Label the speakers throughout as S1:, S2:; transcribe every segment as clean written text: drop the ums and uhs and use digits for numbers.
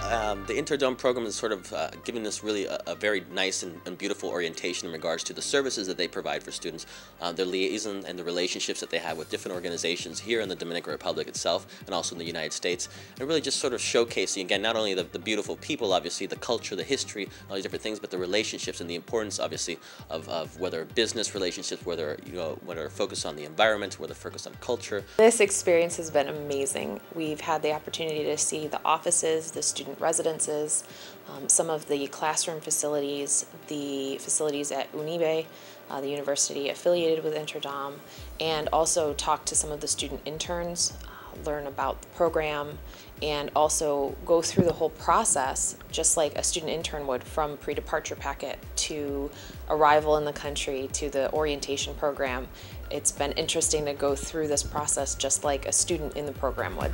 S1: The InteRDom program is sort of giving us really a very nice and beautiful orientation in regards to the services that they provide for students, their liaison and the relationships that they have with different organizations here in the Dominican Republic itself and also in the United States, and really just sort of showcasing, again, not only the beautiful people, obviously, the culture, the history, all these different things, but the relationships and the importance, obviously, of whether business relationships, whether, whether focused on the environment, whether focused on culture.
S2: This experience has been amazing. We've had the opportunity to see the offices, the student residences, some of the classroom facilities, the facilities at UNIBE, the university affiliated with InteRDom, and also talk to some of the student interns, learn about the program, and also go through the whole process just like a student intern would, from pre-departure packet to arrival in the country to the orientation program. It's been interesting to go through this process just like a student in the program would.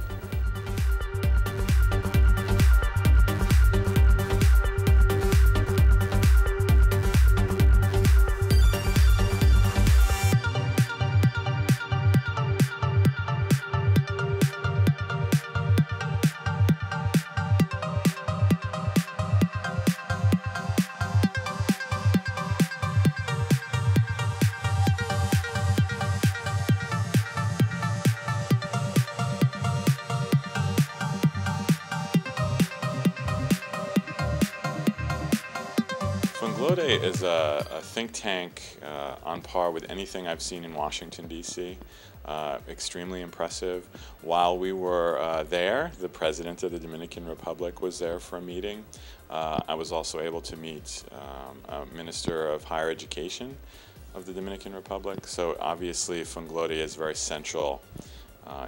S3: Funglode is a think tank on par with anything I've seen in Washington, D.C. Extremely impressive. While we were there, the President of the Dominican Republic was there for a meeting. I was also able to meet a Minister of Higher Education of the Dominican Republic. So obviously Funglode is very central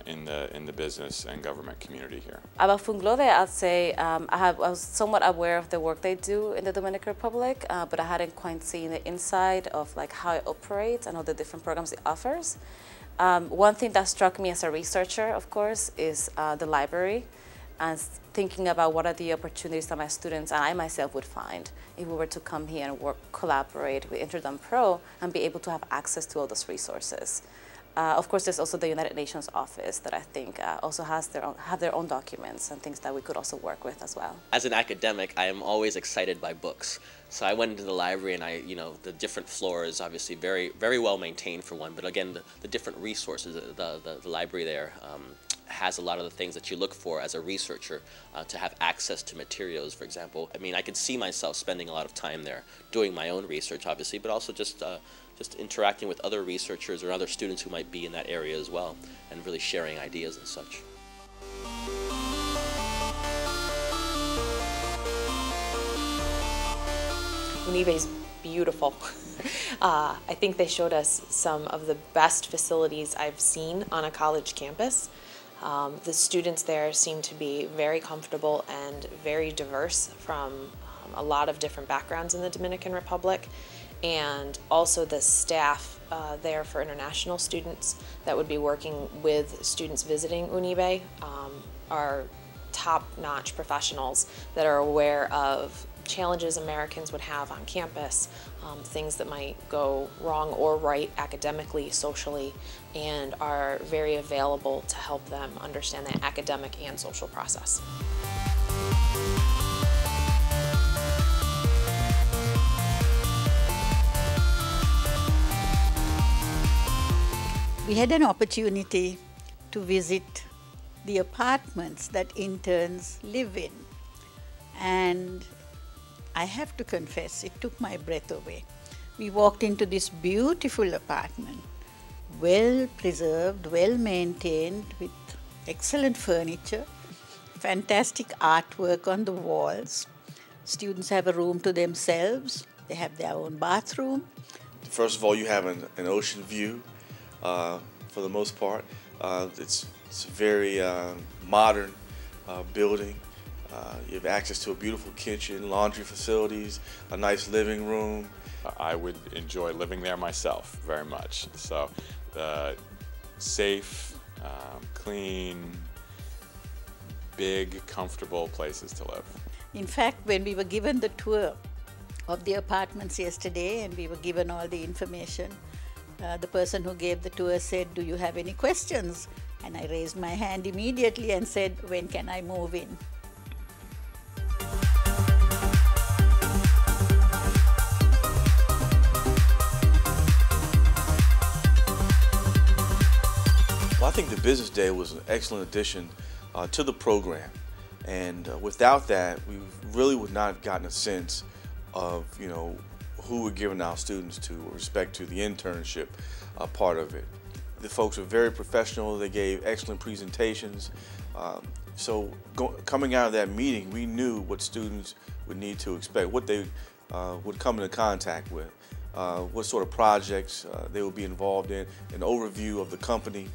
S3: in the business and government community here.
S4: About Funglode, I'd say I was somewhat aware of the work they do in the Dominican Republic, but I hadn't quite seen the inside of like how it operates and all the different programs it offers. One thing that struck me as a researcher, of course, is the library, and thinking about what are the opportunities that my students and I myself would find if we were to come here and collaborate with InteRDom PRO and be able to have access to all those resources. Of course, there's also the United Nations office that I think also have their own documents and things that we could also work with as well.
S1: As an academic, I am always excited by books. So I went into the library, and the different floors, obviously very well maintained for one, but again, the different resources, the library there has a lot of the things that you look for as a researcher, to have access to materials, for example. I mean, I could see myself spending a lot of time there doing my own research, obviously, but also just interacting with other researchers or other students who might be in that area as well, and really sharing ideas and such.
S2: UNIBE is beautiful. I think they showed us some of the best facilities I've seen on a college campus. The students there seem to be very comfortable and very diverse from a lot of different backgrounds in the Dominican Republic, and also the staff there for international students that would be working with students visiting UNIBE are top-notch professionals that are aware of challenges Americans would have on campus, things that might go wrong or right academically, socially, and are very available to help them understand that academic and social process.
S5: We had an opportunity to visit the apartments that interns live in, and I have to confess, it took my breath away. We walked into this beautiful apartment, well preserved, well maintained, with excellent furniture, fantastic artwork on the walls. Students have a room to themselves. They have their own bathroom.
S6: First of all, you have an ocean view. For the most part, it's a very modern building. You have access to a beautiful kitchen, laundry facilities, a nice living room.
S3: I would enjoy living there myself very much. So safe, clean, big, comfortable places to live.
S5: In fact, when we were given the tour of the apartments yesterday and we were given all the information, the person who gave the tour said, "Do you have any questions?" And I raised my hand immediately and said, "When can I move in?"
S6: Business Day was an excellent addition to the program. And without that, we really would not have gotten a sense of, who we're giving our students to with respect to the internship part of it. The folks were very professional. They gave excellent presentations. So coming out of that meeting, we knew what students would need to expect, what they would come into contact with, what sort of projects they would be involved in, an overview of the company.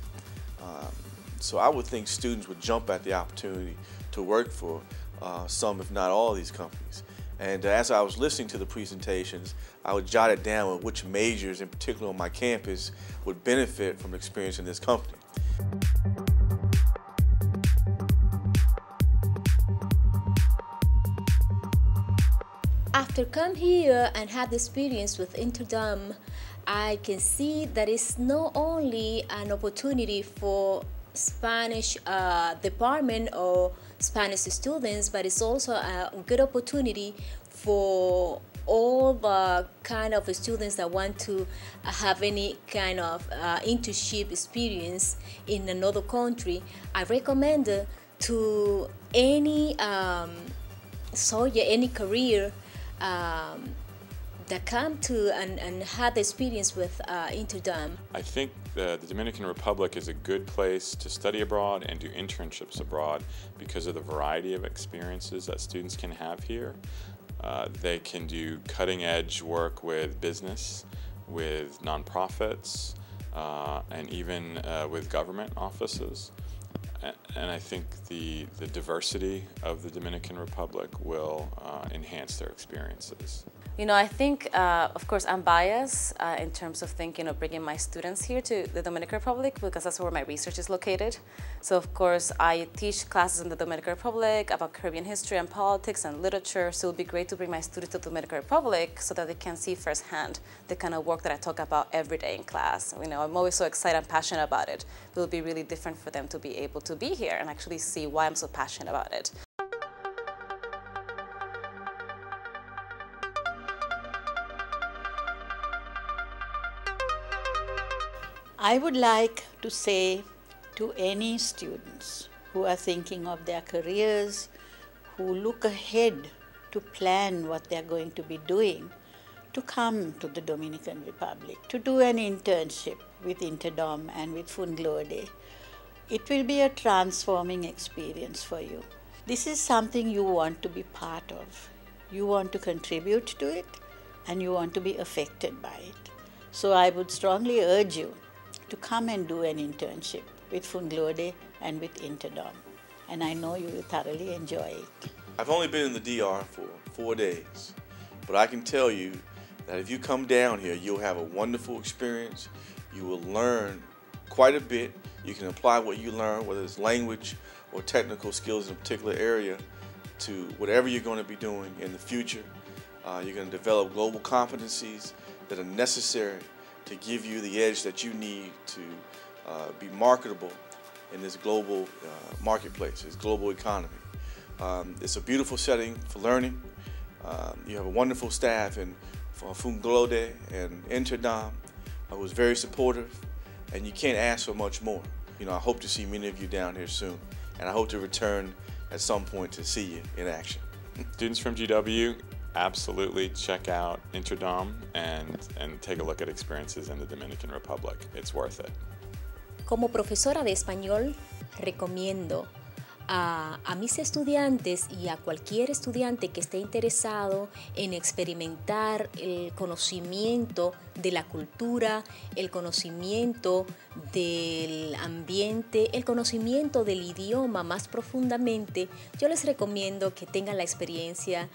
S6: So I would think students would jump at the opportunity to work for some, if not all, of these companies. And as I was listening to the presentations, I would jot it down with which majors in particular on my campus would benefit from experience in this company.
S7: After come here and have the experience with InteRDom, I can see that it's not only an opportunity for Spanish department or Spanish students, but it's also a good opportunity for all the kind of students that want to have any kind of internship experience in another country. I recommend to any any career that come to and had the experience with InteRDom.
S3: I think the Dominican Republic is a good place to study abroad and do internships abroad because of the variety of experiences that students can have here. They can do cutting-edge work with business, with nonprofits, and even with government offices. And I think the diversity of the Dominican Republic will enhance their experiences.
S4: I think, of course, I'm biased in terms of thinking of bringing my students here to the Dominican Republic because that's where my research is located. So, of course, I teach classes in the Dominican Republic about Caribbean history and politics and literature. So it would be great to bring my students to the Dominican Republic so that they can see firsthand the kind of work that I talk about every day in class. I'm always so excited and passionate about it. It will be really different for them to be able to be here and actually see why I'm so passionate about it.
S5: I would like to say to any students who are thinking of their careers, who look ahead to plan what they're going to be doing, to come to the Dominican Republic, to do an internship with InteRDom and with Funglode. It will be a transforming experience for you. This is something you want to be part of. You want to contribute to it and you want to be affected by it. So I would strongly urge you to come and do an internship with Funglode and with InteRDom. And I know you will thoroughly enjoy it.
S6: I've only been in the DR for 4 days, but I can tell you that if you come down here, you'll have a wonderful experience. You will learn quite a bit. You can apply what you learn, whether it's language or technical skills in a particular area, to whatever you're going to be doing in the future. You're going to develop global competencies that are necessary to give you the edge that you need to be marketable in this global marketplace, this global economy. It's a beautiful setting for learning. You have a wonderful staff in Funglode and InteRDom who is very supportive, and you can't ask for much more. I hope to see many of you down here soon, and I hope to return at some point to see you in action.
S3: Students from GW, absolutely check out InteRDom and take a look at experiences in the Dominican Republic. It's worth it.
S7: Como profesora de español, recomiendo a mis estudiantes y a cualquier estudiante que esté interesado en experimentar el conocimiento de la cultura, el conocimiento del ambiente, el conocimiento del idioma más profundamente, yo les recomiendo que tengan la experiencia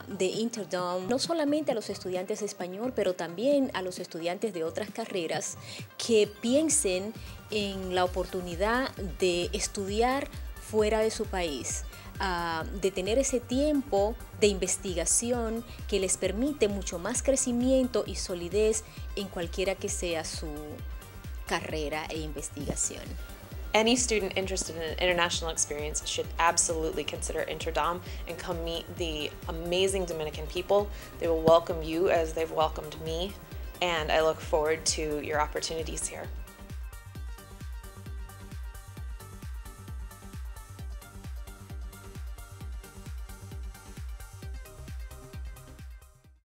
S7: de InteRDom, no solamente a los estudiantes de español, pero también a los estudiantes de otras carreras que piensen en la oportunidad de estudiar fuera de su país, de tener ese tiempo de investigación que les permite mucho más crecimiento y solidez en cualquiera que sea su carrera e investigación.
S2: Any student interested in an international experience should absolutely consider InteRDom and come meet the amazing Dominican people. They will welcome you as they've welcomed me, and I look forward to your opportunities here.